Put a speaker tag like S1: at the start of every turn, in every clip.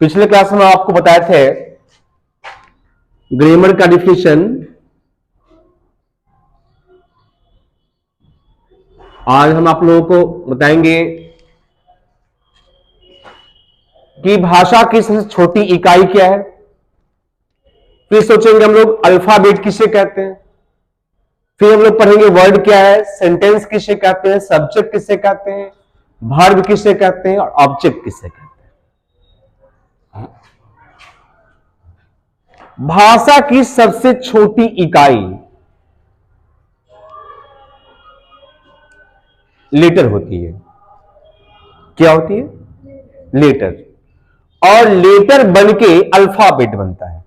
S1: पिछले क्लास में आपको बताए थे ग्रामर का डिफिनेशन। आज हम आप लोगों को बताएंगे कि भाषा की सबसे छोटी इकाई क्या है। फिर सोचेंगे हम लोग अल्फाबेट किसे कहते हैं। फिर हम लोग पढ़ेंगे वर्ड क्या है, सेंटेंस किसे कहते हैं, सब्जेक्ट किसे कहते हैं, वर्ब किसे कहते हैं और ऑब्जेक्ट किसे कहते हैं। भाषा की सबसे छोटी इकाई लेटर होती है। क्या होती है? लेटर। और लेटर बनके अल्फाबेट बनता है।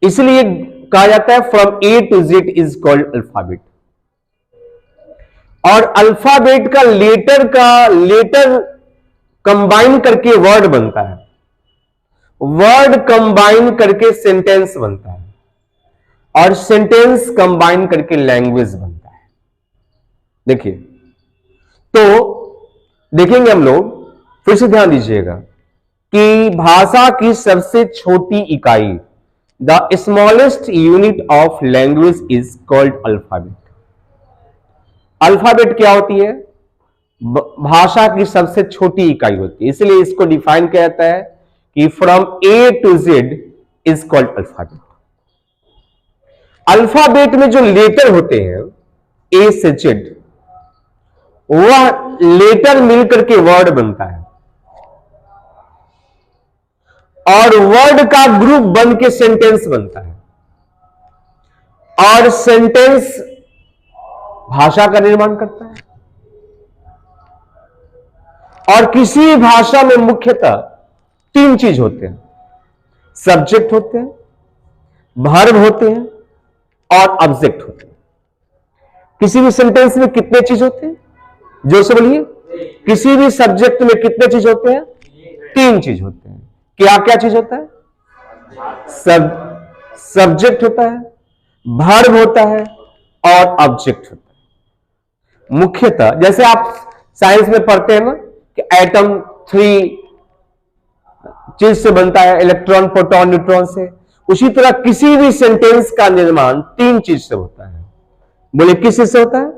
S1: इसलिए कहा जाता है from A to Z is called alphabet. और अल्फाबेट का लेटर कंबाइन करके वर्ड बनता है, वर्ड कंबाइन करके सेंटेंस बनता है और सेंटेंस कंबाइन करके लैंग्वेज बनता है। देखिए, तो देखेंगे हम लोग, फिर से ध्यान दीजिएगा कि भाषा की सबसे छोटी इकाई the smallest unit of language is called alphabet. Alphabet क्या होती है? भाषा की सबसे छोटी इकाई होती है। इसलिए इसको डिफाइन किया जाता है कि from A to Z is called alphabet. Alphabet में जो लेटर होते हैं ए से जेड, वह लेटर मिलकर के वर्ड बनता है और वर्ड का ग्रुप बन के सेंटेंस बनता है और सेंटेंस भाषा का निर्माण करता है। और किसी भाषा में मुख्यतः तीन चीज होते हैं, सब्जेक्ट होते हैं, वर्ब होते हैं और ऑब्जेक्ट होते हैं। किसी भी सेंटेंस में कितने चीज होते हैं? जोर से बोलिए। किसी भी सब्जेक्ट में कितने चीज होते हैं? तीन चीज होते हैं। क्या क्या चीज होता है? सब्जेक्ट होता है, वर्ब होता है और ऑब्जेक्ट होता है। मुख्यतः जैसे आप साइंस में पढ़ते हैं ना कि एटम 3 चीज से बनता है, इलेक्ट्रॉन, प्रोटॉन, न्यूट्रॉन से, उसी तरह किसी भी सेंटेंस का निर्माण तीन चीज से होता है। बोले किस चीज से होता है?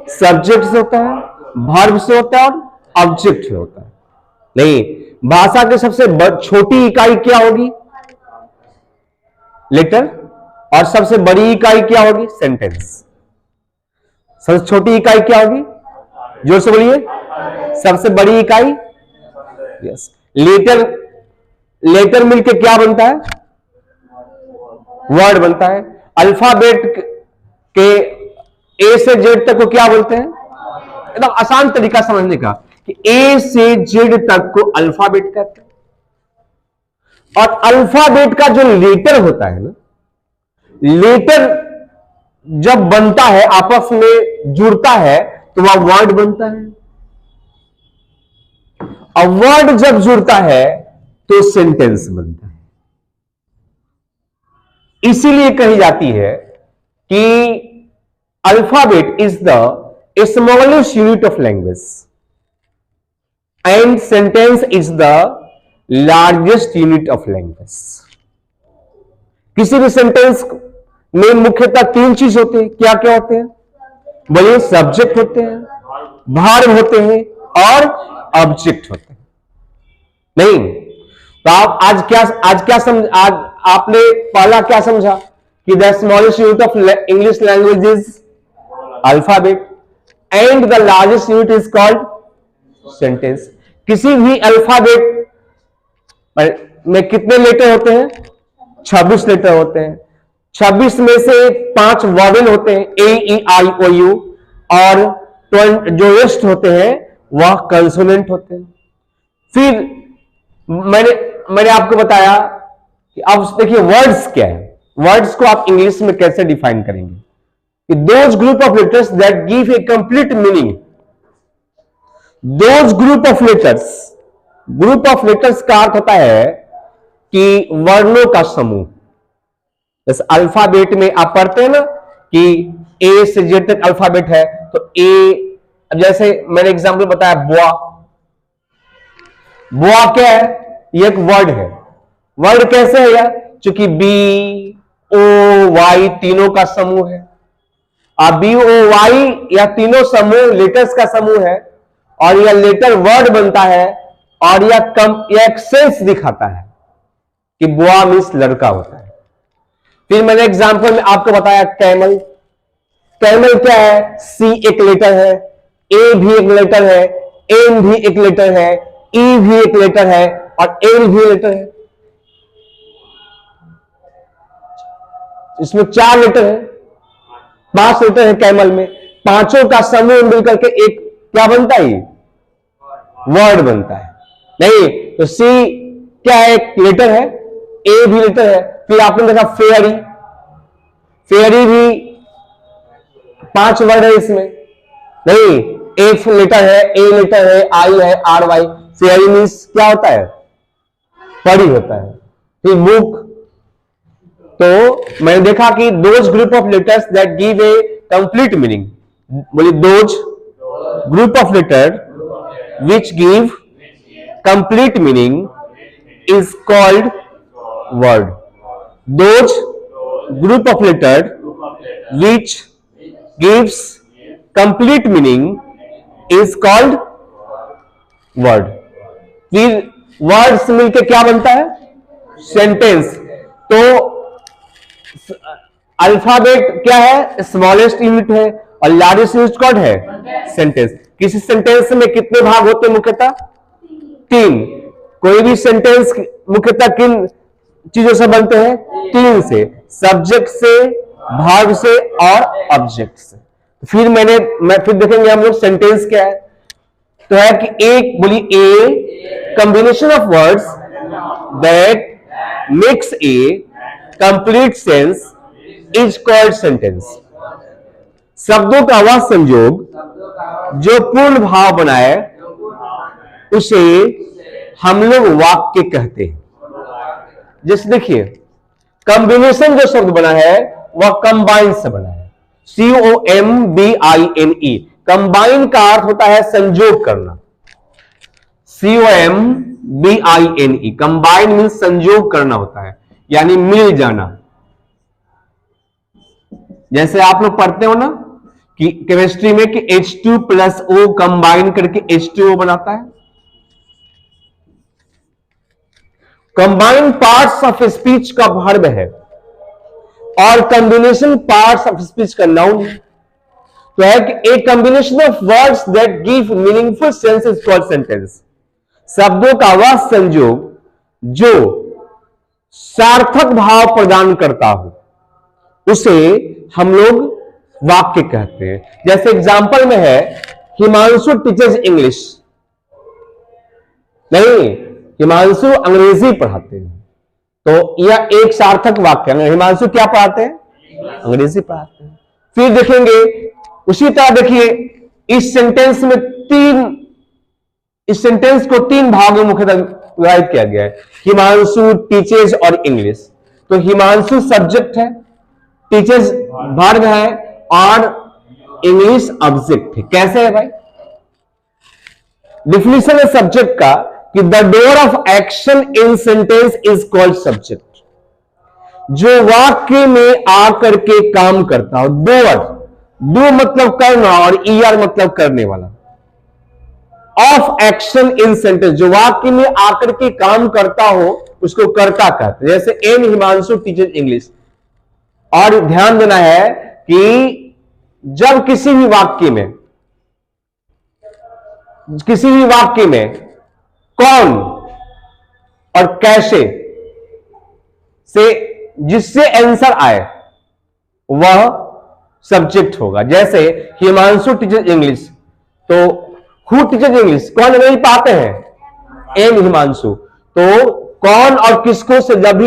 S1: सब्जेक्ट से होता है, वर्ब से होता है और ऑब्जेक्ट से होता है। नहीं, भाषा की सबसे छोटी इकाई क्या होगी? लेटर। और सबसे बड़ी इकाई क्या होगी? सेंटेंस। सबसे छोटी इकाई क्या होगी? जोर से बोलिए। सबसे बड़ी इकाई? यस। लेटर मिलके क्या बनता है? वर्ड बनता है। अल्फाबेट के ए से जेड तक को क्या बोलते हैं? एकदम आसान तरीका समझने का कि ए से जेड तक को अल्फाबेट कहते हैं। और अल्फाबेट का जो लेटर होता है ना, लेटर जब बनता है, आपस में जुड़ता है, तो वह वर्ड बनता है। और वर्ड जब जुड़ता है तो सेंटेंस बनता है। इसीलिए कही जाती है कि alphabet is the smallest unit of language and sentence is the largest unit of language. किसी भी सेंटेंस में मुख्यतः तीन चीज होते हैं। क्या क्या होते हैं? बोलिए। सब्जेक्ट होते हैं, वर्ब होते हैं और ऑब्जेक्ट होते हैं। नहीं तो आप आज आपने पहला क्या समझा कि the smallest unit of English language is alphabet and the largest unit is called sentence. किसी भी अल्फाबेट में कितने लेटर होते हैं? 26 लेटर होते हैं। 26 में से 5 वॉवेल होते हैं, ए ई आई ओ यू, और जो रेस्ट होते हैं वह कंसोनेंट होते हैं। फिर मैंने आपको बताया कि अब देखिए वर्ड्स क्या है। वर्ड्स को आप इंग्लिश में कैसे डिफाइन करेंगे कि those group of letters that give a complete meaning. Those group of letters का अर्थ होता है कि वर्णों का समूह। जैसे अल्फाबेट में आप पढ़ते हैं ना कि ए से जेड तक अल्फाबेट है, तो ए, जैसे मैंने एग्जांपल बताया बुआ, बुआ क्या है? ये एक वर्ड है। वर्ड कैसे है यार? चूंकि बी ओ वाई तीनों का समूह है। अब बी ओ वाई या तीनों समूह लेटर्स का समूह है और यह लेटर वर्ड बनता है और यह एक सेंस दिखाता है कि बुआ मीन्स लड़का होता है। फिर मैंने एग्जांपल में आपको बताया कैमल। कैमल क्या है? सी एक लेटर है, ए भी एक लेटर है, एन भी एक लेटर है, ई भी एक लेटर है और एल भी लेटर है। इसमें 4 लेटर है, 5 लेटर है कैमल में। पांचों का समूह मिलकर के एक क्या बनता है? वर्ड बनता है। नहीं तो सी क्या है? एक लेटर है, ए भी लेटर है। फिर आपने देखा फेयरी, फेयरी भी 5 वर्ड है इसमें। नहीं, एफ लेटर है, ए लेटर है, आई है, आर वाई। फेयरी मीन्स क्या होता है? परी होता है। फिर बुक, तो मैंने देखा कि those group of letters that give a complete meaning, बोलिए those group of letter which give complete meaning is called word. Those group of letter which gives complete meaning is called word. फिर words मिलकर क्या बनता है? Sentence. तो alphabet क्या है? Smallest unit है और लार्जेस्ट यूनिट कौन है? सेंटेंस। किसी सेंटेंस में कितने भाग होते हैं? मुख्यतः 3। कोई भी सेंटेंस मुख्यतः किन चीजों से बनते हैं? 3 से, सब्जेक्ट से, भाग से और ऑब्जेक्ट से। फिर फिर देखेंगे हम लोग सेंटेंस क्या है। तो है कि एक, बोली a combination of words that makes a complete sense is called sentence. शब्दों का वह संयोग जो पूर्ण भाव बनाए उसे हम लोग वाक्य कहते हैं। जैसे देखिए, कॉम्बिनेशन जो शब्द बना है वह कंबाइन से बना है, COMBINE। कंबाइन का अर्थ होता है संयोग करना। COMBINE, कंबाइन मीन्स संयोग करना होता है, यानी मिल जाना। जैसे आप लोग पढ़ते हो ना कि केमिस्ट्री में कि H2+O कंबाइन करके H2O बनाता है। कंबाइन पार्ट्स ऑफ स्पीच का वर्ब है और कॉम्बिनेशन पार्ट्स ऑफ स्पीच का नाउन है। तो है कि a combination of words that give meaningful sense is called sentence. शब्दों का वह संयोग जो सार्थक भाव प्रदान करता हो उसे हम लोग वाक्य कहते हैं। जैसे एग्जांपल में है हिमांशु टीचर्स इंग्लिश। नहीं, हिमांशु अंग्रेजी पढ़ाते हैं, तो यह एक सार्थक वाक्य है। हिमांशु क्या पढ़ाते हैं? अंग्रेजी पढ़ाते हैं। फिर देखेंगे उसी तरह, देखिए इस सेंटेंस को 3 भागों में मुख्यतः विभाजित किया गया है, हिमांशु, टीचर्स और इंग्लिश। तो हिमांशु सब्जेक्ट है, टीचर्स वर्ब है और इंग्लिश ऑब्जेक्ट है। कैसे है भाई? डिफिनेशन है सब्जेक्ट का कि the door of action in sentence is called subject. जो वाक्य में आकर के काम करता हो, डू मतलब करना और ईआर मतलब करने वाला। ऑफ एक्शन इन सेंटेंस, जो वाक्य में आकर के काम करता हो उसको कर्ता कहते हैं। जैसे एन हिमांशु टीचर इंग्लिश। और ध्यान देना है कि जब किसी भी वाक्य में कौन और कैसे से जिससे आंसर आए वह सब्जेक्ट होगा। जैसे हिमांशु टीचर इंग्लिश, तो हु टीचर इंग्लिश, कौन अंग्रेजी पढ़ाते हैं? एन हिमांशु। तो कौन और किसको से जब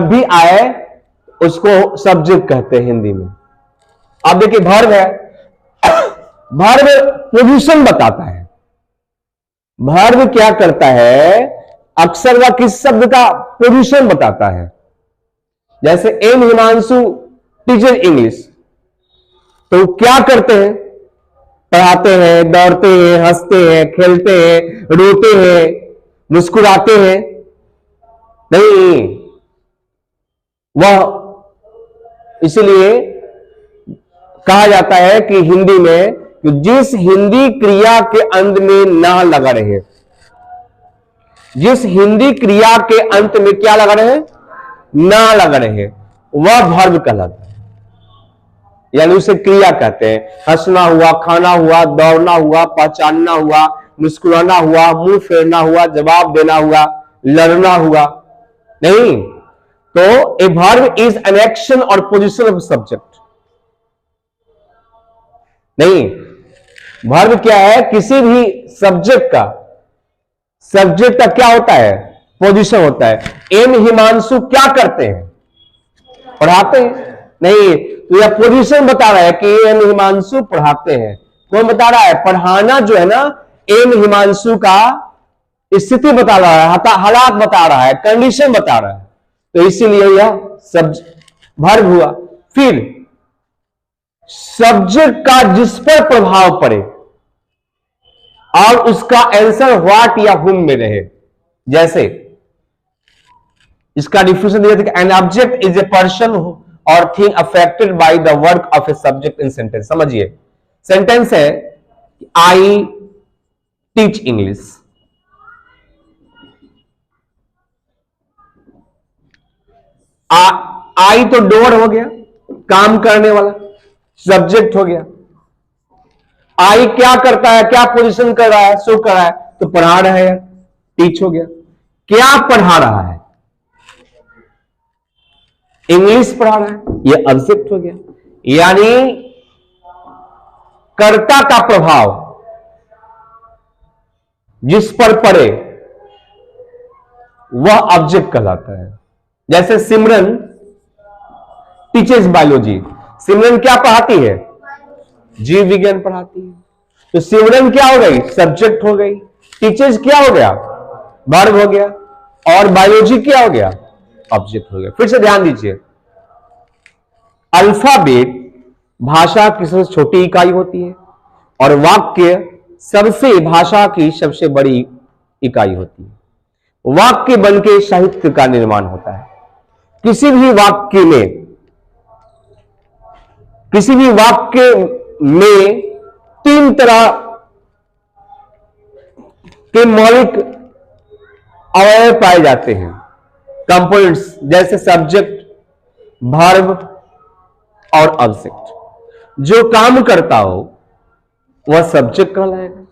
S1: भी आए उसको सब्जेक्ट कहते हैं हिंदी में। अब देखिए वर्ब है, वर्ब पोजीशन बताता है। वर्ब क्या करता है? अक्सर वह किस शब्द का पोजीशन बताता है। जैसे एन हिमांशु टीचर इंग्लिश, तो क्या करते हैं? पढ़ाते हैं, दौड़ते हैं, हंसते हैं, खेलते हैं, रोते हैं, मुस्कुराते हैं? नहीं। वह इसलिए कहा जाता है कि हिंदी में कि जिस हिंदी क्रिया के अंत में ना लगा रहे, जिस हिंदी क्रिया के अंत में क्या लगा रहे, ना लगा रहे, वह वर्ब कहलाता है, यानी उसे क्रिया कहते हैं। हंसना हुआ, खाना हुआ, दौड़ना हुआ, पहचानना हुआ, मुस्कुराना हुआ, मुंह फेरना हुआ, जवाब देना हुआ, लड़ना हुआ। नहीं, तो a verb is an action और पोजीशन ऑफ सब्जेक्ट। नहीं, वर्ब क्या है? किसी भी सब्जेक्ट का क्या होता है? पोजीशन होता है। एम हिमांशु क्या करते हैं? पढ़ाते हैं। नहीं, तो यह पोजीशन बता रहा है कि एम हिमांशु पढ़ाते हैं। कौन बता रहा है? पढ़ाना जो है ना, एम हिमांशु का स्थिति बता रहा है, हालात बता रहा है, कंडीशन बता रहा है, तो इसीलिए यह वर्ब हुआ। फिर सब्जेक्ट का जिस पर प्रभाव पड़े और उसका आंसर व्हाट या हुम में रहे, जैसे इसका डिफिनेशन दिया था, an object is a person और thing affected by the work of a subject in sentence. समझिए, सेंटेंस है आई टीच इंग्लिश। आई तो डोर हो गया, काम करने वाला, सब्जेक्ट हो गया। आई क्या करता है, क्या पोजीशन कर रहा है, शो कर रहा है, तो पढ़ा रहा है, टीच हो गया। क्या पढ़ा रहा है? इंग्लिश पढ़ा रहा है, यह ऑब्जेक्ट हो गया। यानी कर्ता का प्रभाव जिस पर पड़े वह ऑब्जेक्ट कहलाता है। जैसे सिमरन टीचर्स बायोलॉजी, सिमरन क्या पढ़ाती है? जीव विज्ञान पढ़ाती है, तो सिमरन क्या हो गई? सब्जेक्ट हो गई। टीचर्स क्या हो गया? वर्ब हो गया। और बायोलॉजी क्या हो गया? ऑब्जेक्ट हो गया। फिर से ध्यान दीजिए, अल्फाबेट भाषा की सबसे छोटी इकाई होती है और वाक्य भाषा की सबसे बड़ी इकाई होती है। वाक्य बनके साहित्य का निर्माण होता है। किसी भी वाक्य में तीन तरह के मौलिक अवयव पाए जाते हैं, कंपोनेंट्स, जैसे सब्जेक्ट, वर्ब और ऑब्जेक्ट। जो काम करता हो वह सब्जेक्ट कहलाएगा,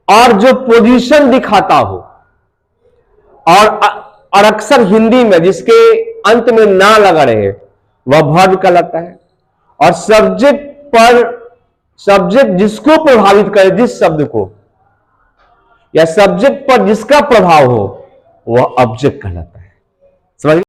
S1: और जो पोजीशन दिखाता हो और अक्सर हिंदी में जिसके अंत में ना लगा रहे वह वर्ब कहलाता है। और सब्जेक्ट जिसको प्रभावित करे, जिस शब्द को या सब्जेक्ट पर जिसका प्रभाव हो, वह ऑब्जेक्ट कहलाता है। समझ